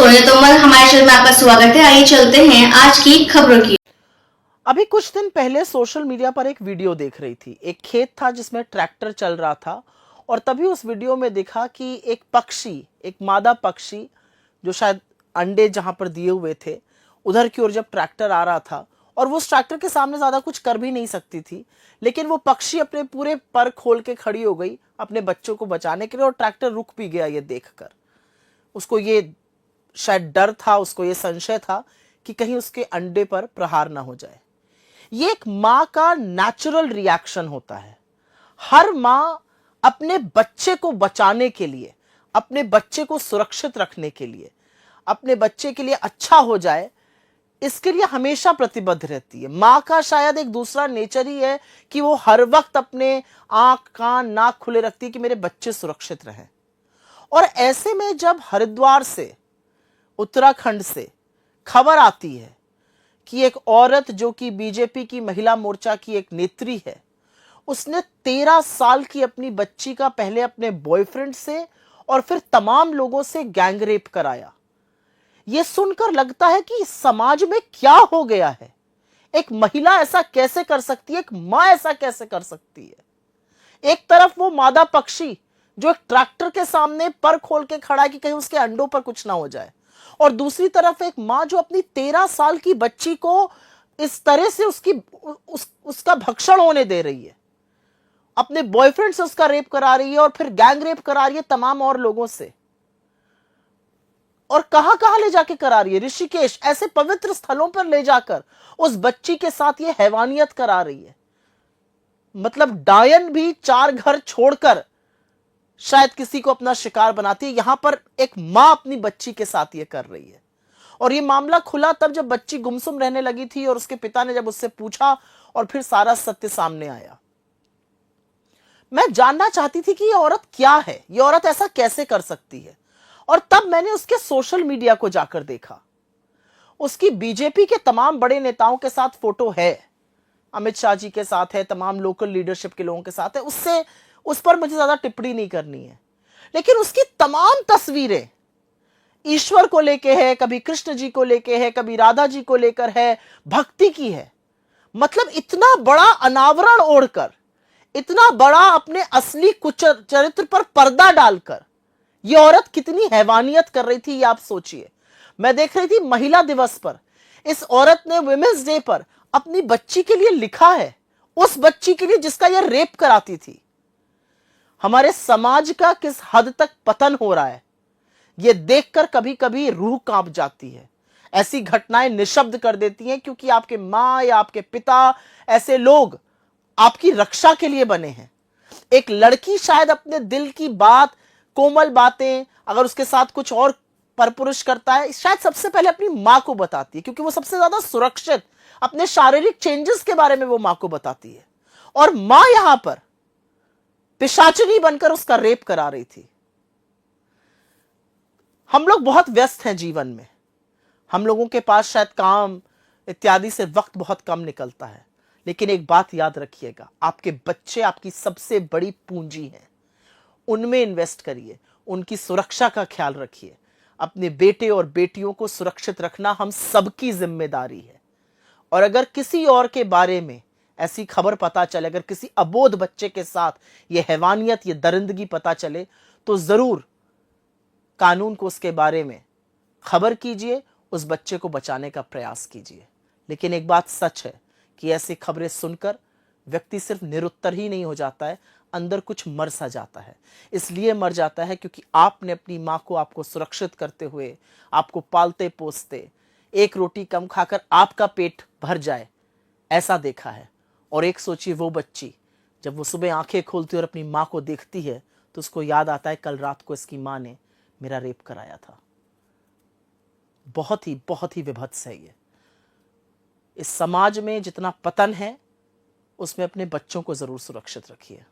सोनिया तोमर, हमारे चैनल में आपका स्वागत है। आइए चलते हैं आज की खबरों की। अभी कुछ दिन पहले सोशल मीडिया पर एक वीडियो देख रही थी। एक खेत था जिसमें ट्रैक्टर चल रहा था और तभी उस वीडियो में देखा कि एक पक्षी, एक मादा पक्षी जो शायद अंडे जहां पर दिए हुए थे, उधर की ओर जब ट्रैक्टर आ रहा था और वो उस ट्रैक्टर के सामने ज्यादा कुछ कर भी नहीं सकती थी, लेकिन वो पक्षी अपने पूरे पर खोल के खड़ी हो गई अपने बच्चों को बचाने के लिए और ट्रैक्टर रुक भी गया। ये देखकर उसको ये शायद डर था, उसको ये संशय था कि कहीं उसके अंडे पर प्रहार ना हो जाए। ये एक मां का नेचुरल रिएक्शन होता है। हर मां अपने बच्चे को बचाने के लिए, अपने बच्चे को सुरक्षित रखने के लिए, अपने बच्चे के लिए अच्छा हो जाए, इसके लिए हमेशा प्रतिबद्ध रहती है। मां का शायद एक दूसरा नेचर ही है कि वो हर वक्त अपने आंख कान नाक खुले रखती है कि मेरे बच्चे सुरक्षित रहें। और ऐसे में जब हरिद्वार से, उत्तराखंड से खबर आती है कि एक औरत जो कि बीजेपी की महिला मोर्चा की एक नेत्री है, उसने 13 साल की अपनी बच्ची का पहले अपने बॉयफ्रेंड से और फिर तमाम लोगों से गैंग रेप कराया, यह सुनकर लगता है कि समाज में क्या हो गया है। एक महिला ऐसा कैसे कर सकती है, एक मां ऐसा कैसे कर सकती है। एक तरफ वो मादा पक्षी जो एक ट्रैक्टर के सामने पर खोल के खड़ा है कि कहीं उसके अंडों पर कुछ ना हो जाए, और दूसरी तरफ एक मां जो अपनी 13 साल की बच्ची को इस तरह से उसका भक्षण होने दे रही है, अपने बॉयफ्रेंड से उसका रेप करा रही है और फिर गैंग रेप करा रही है तमाम और लोगों से। और कहां कहां ले जाके करा रही है, ऋषिकेश ऐसे पवित्र स्थलों पर ले जाकर उस बच्ची के साथ ये हैवानियत करा रही है। मतलब डायन भी 4 घर छोड़कर शायद किसी को अपना शिकार बनाती है, यहां पर एक मां अपनी बच्ची के साथ ये कर रही है। और ये मामला खुला तब जब बच्ची गुमसुम रहने लगी थी और उसके पिता ने जब उससे पूछा और फिर सारा सत्य सामने आया। मैं जानना चाहती थी कि ये औरत क्या है, ये औरत ऐसा कैसे कर सकती है। और तब मैंने उसके सोशल मीडिया को जाकर देखा। उसकी बीजेपी के तमाम बड़े नेताओं के साथ फोटो है, अमित शाह जी के साथ है, तमाम लोकल लीडरशिप के लोगों के साथ है। उससे उस पर मुझे ज्यादा टिप्पणी नहीं करनी है, लेकिन उसकी तमाम तस्वीरें ईश्वर को लेके है, कभी कृष्ण जी को लेके है, कभी राधा जी को लेकर है, भक्ति की है। मतलब इतना बड़ा अनावरण ओढ़कर, इतना बड़ा अपने असली चरित्र पर पर्दा डालकर यह औरत कितनी हैवानियत कर रही थी, ये आप सोचिए। मैं देख रही थी महिला दिवस पर इस औरत ने विमेंस डे पर अपनी बच्ची के लिए लिखा है, उस बच्ची के लिए जिसका यह रेप कराती थी। हमारे समाज का किस हद तक पतन हो रहा है, यह देखकर कभी कभी रूह कांप जाती है। ऐसी घटनाएं निशब्द कर देती हैं, क्योंकि आपके मां या आपके पिता, ऐसे लोग आपकी रक्षा के लिए बने हैं। एक लड़की शायद अपने दिल की बात, कोमल बातें अगर उसके साथ कुछ और परपुरुष करता है, शायद सबसे पहले अपनी मां को बताती है, क्योंकि वो सबसे ज्यादा सुरक्षित, अपने शारीरिक चेंजेस के बारे में वो मां को बताती है। और मां यहां पर पिशाचिनी बनकर उसका रेप करा रही थी। हम लोग बहुत व्यस्त हैं जीवन में, हम लोगों के पास शायद काम इत्यादि से वक्त बहुत कम निकलता है, लेकिन एक बात याद रखिएगा, आपके बच्चे आपकी सबसे बड़ी पूंजी हैं। उनमें इन्वेस्ट करिए, उनकी सुरक्षा का ख्याल रखिए। अपने बेटे और बेटियों को सुरक्षित रखना हम सबकी जिम्मेदारी है। और अगर किसी और के बारे में ऐसी खबर पता चले, अगर किसी अबोध बच्चे के साथ यह हैवानियत, यह दरिंदगी पता चले, तो जरूर कानून को उसके बारे में खबर कीजिए, उस बच्चे को बचाने का प्रयास कीजिए। लेकिन एक बात सच है कि ऐसी खबरें सुनकर व्यक्ति सिर्फ निरुत्तर ही नहीं हो जाता है, अंदर कुछ मर सा जाता है। इसलिए मर जाता है क्योंकि आपने अपनी मां को आपको सुरक्षित करते हुए, आपको पालते पोसते, एक रोटी कम खाकर आपका पेट भर जाए, ऐसा देखा है। और एक सोचिए, वो बच्ची जब वो सुबह आंखें खोलती और अपनी मां को देखती है, तो उसको याद आता है कल रात को इसकी मां ने मेरा रेप कराया था। बहुत ही विभत्स है ये। इस समाज में जितना पतन है, उसमें अपने बच्चों को जरूर सुरक्षित रखिए।